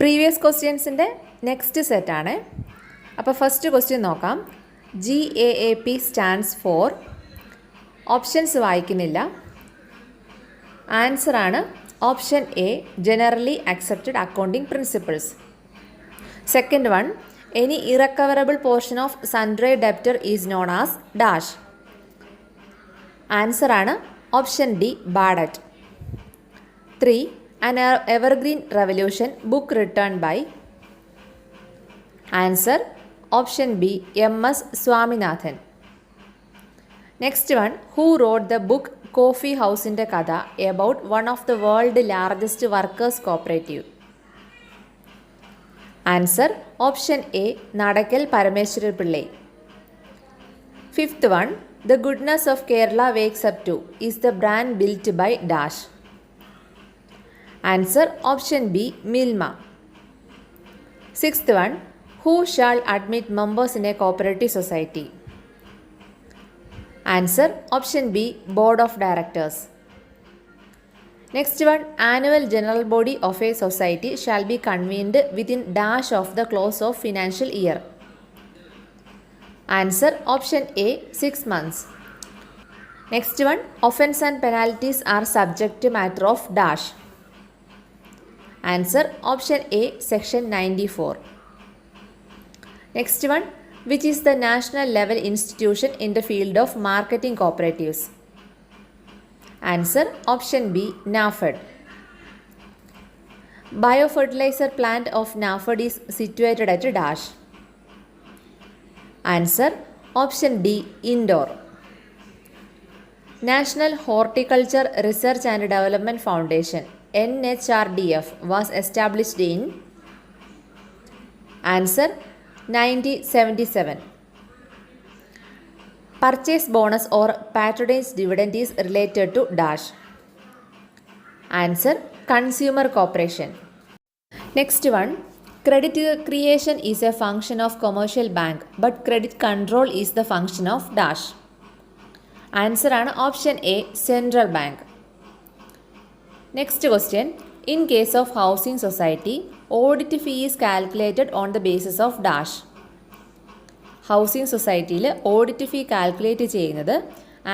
Previous ക്വസ്റ്റ്യൻസിൻ്റെ next സെറ്റാണ്. അപ്പോൾ first question നോക്കാം. GAAP stands for. ഓപ്ഷൻസ് വായിക്കുന്നില്ല. ആൻസറാണ് option A, generally accepted accounting principles. Second one, any irrecoverable portion of sundry debtor is known as dash. ആൻസറാണ് option D, bad debt. 3, an evergreen revolution book written by. Answer option B, M.S. Swaminathan. Next one, who wrote the book Coffee House in the Kada about one of the world's largest workers cooperative? Answer option A, Nadakal Parameshwar Pillai. Fifth one, the goodness of Kerala wakes up to is the brand built by dash. Answer option B, Milma. Sixth one, who shall admit members in a cooperative society? Answer option B, Board of Directors. Next one, annual general body of a society shall be convened within dash of the close of financial year. Answer option A, 6 months. Next one, offence and penalties are subject to matter of dash. Answer option A, section 94. Next one, which is the national level institution in the field of marketing cooperatives? Answer option B, NAFED. Biofertilizer plant of NAFED is situated at dash. Answer option D, Indore. National Horticulture Research and Development Foundation, NHRDF, was established in. Answer 1977. Purchase bonus or patronage dividend is related to dash. Answer consumer cooperation. Next one, credit creation is a function of commercial bank but credit control is the function of dash. Answer ആണ് option A, central bank. Next question, in case of housing society, audit fee is calculated on the basis of dash. Housing സൊസൈറ്റിയിൽ audit fee calculate ചെയ്യുന്നത്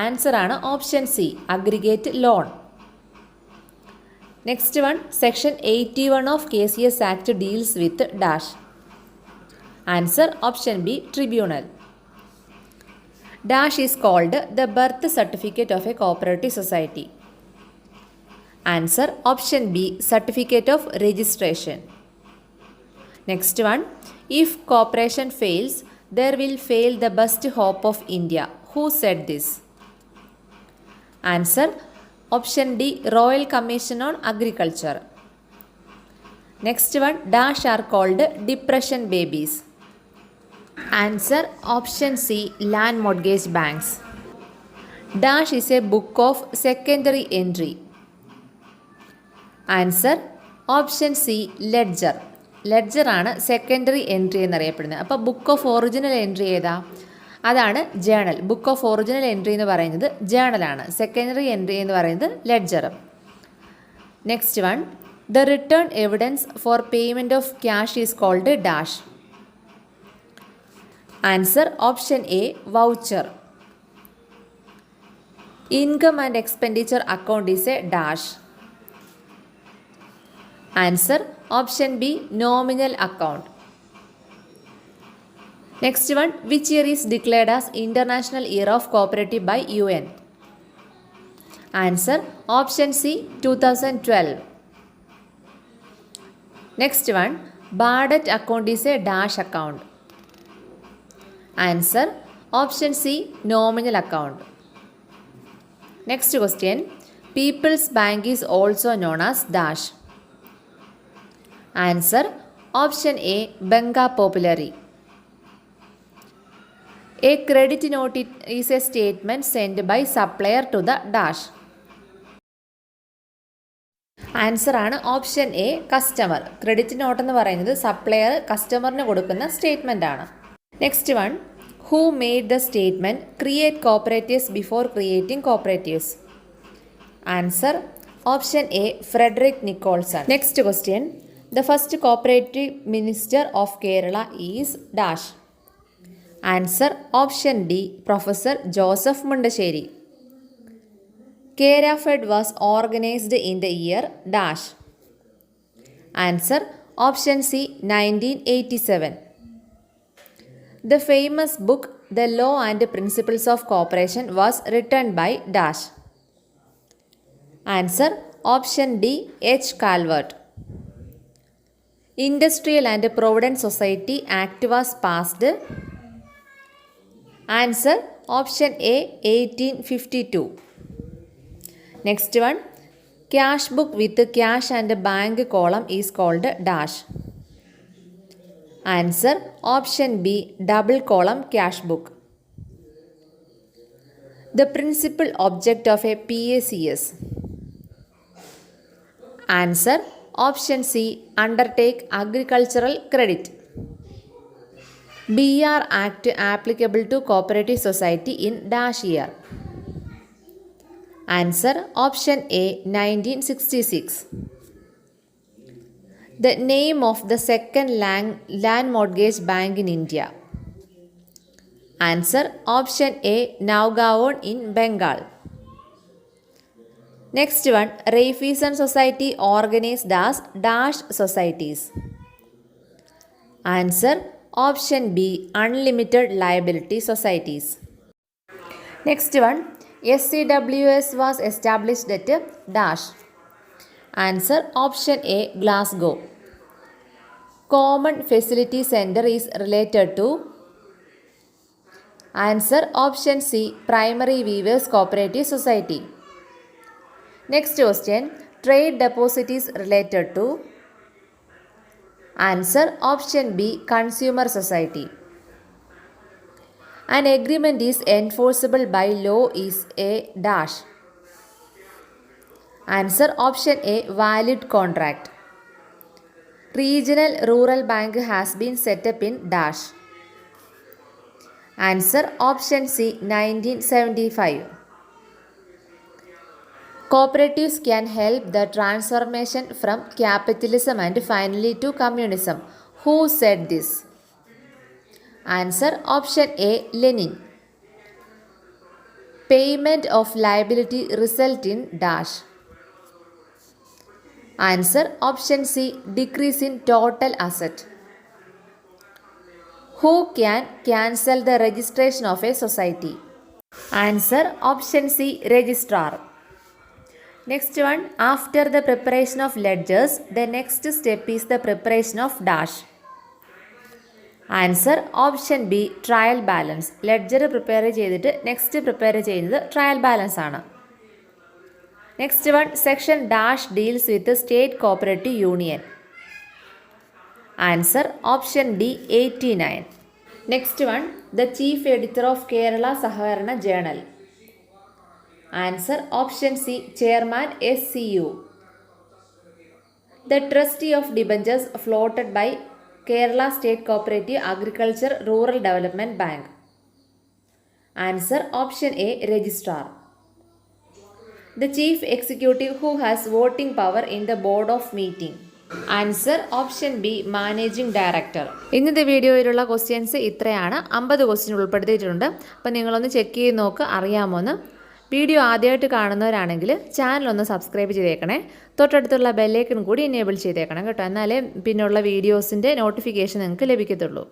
answer ആണ് option C, aggregate loan. Next one, section 81 of KCS act deals with dash. Answer option B, tribunal. Dash is called the birth certificate of a cooperative society. Answer option B, certificate of registration. Next one, if cooperation fails, there will fail the best hope of India. Who said this? Answer option D, Royal Commission on Agriculture. Next one, dash are called depression babies. Answer option C, land mortgage banks. Dash is a book of secondary entry. Answer option C, ledger. Ledger ആണ് secondary entry എന്നറിയപ്പെടുന്നത്. അപ്പോൾ book of original entry ഏതാ? അതാണ് journal. Book of original entry എന്ന് പറയുന്നത് ജേണലാണ്. Secondary entry എന്ന് പറയുന്നത് ledger. Next one, the written evidence for payment of cash is called dash. Answer option A, voucher. Income and expenditure account is a dash. Answer option B, nominal account. Next one, which year is declared as International Year of Cooperative by UN? Answer option C, 2012. Next one, bad debt account is a dash account. Answer option C, nominal account. Next question, People's Bank is also known as dash. Answer option A, Banca Popolari. A credit note is a statement sent by supplier to the dash. Answer ആണ് option A, customer. Credit note എന്ന് പറയുന്നത് supplier കസ്റ്റമറിന് കൊടുക്കുന്ന statement ആണ്. Next one, who made the statement create cooperatives before creating cooperatives? Answer option A, Frederick Nicholson. Next question, The first cooperative minister of Kerala is dash. Answer option D. Professor Joseph Mundasheri. Kerafed was organized in the year dash. Answer option C. 1987. The famous book The Law and Principles of Cooperation was written by dash. Answer option D. H. Calvert. Industrial and Provident Society Act was passed. Answer option A. 1852. Next one. Cash book with cash and bank column is called dash. Answer option B. Double column cash book. The principal object of a PACS. Answer option C. Undertake agricultural credit. BR Act applicable to cooperative society in dash year. Answer option A. 1966. The name of the second land mortgage bank in India. Answer option A. Navgaon in Bengal. Next one. Raiffeisen Society organized as dash societies. Answer option B. Unlimited liability societies. Next one. SCWS was established at dash. Answer option A. Glasgow. Common Facility Center is related to. Answer option C. Primary Weavers Cooperative Society. Next question. Trade deposit is related to. Answer option B. Consumer Society. An agreement is enforceable by law is a dash. Answer option A. Valid contract. Regional Rural Bank has been set up in dash. Answer option C. 1975. Cooperatives can help the transformation from capitalism and finally to communism. Who said this? Answer option A. Lenin. Payment of liability result in dash. Answer option C. Decrease in total asset. Who can cancel the registration of a society? Answer option C. Registrar. Next one. After the preparation of ledgers, the next step is the preparation of dash. Answer option B. Trial balance. Ledger prepare ചെയ്തിട്ട് next prepare ചെയ്യുന്നത് trial balance ആണ്. Next one. Section dash deals with state cooperative union. Answer option D. 89. Next one. The chief editor of Kerala Saharana Journal. Answer option C. Chairman SCU. The trustee of debentures floated by Kerala State Cooperative Agriculture Rural Development Bank. Answer option A. Registrar. The chief executive who has voting power in the board of meeting. Answer option B. Managing Director. ഇന്നത്തെ വീഡിയോയിലുള്ള questions ഇത്രയാണ്. 50 question ഉൾപ്പെടുത്തിയിട്ടുണ്ട്. അപ്പോൾ നിങ്ങളൊന്ന് check ചെയ്ത് നോക്ക് അറിയാമോന്ന്. Video ആദ്യമായിട്ട് കാണുന്നവരാണെങ്കിൽ ചാനലൊന്ന് സബ്സ്ക്രൈബ് ചെയ്തേക്കണേ. തൊട്ടടുത്തുള്ള ബെല്ലൈക്കൺ കൂടി എനേബിൾ ചെയ്തേക്കണം കേട്ടോ. എന്നാലേ പിന്നെയുള്ള വീഡിയോസിൻ്റെ നോട്ടിഫിക്കേഷൻ നിങ്ങൾക്ക് ലഭിക്കത്തുള്ളൂ.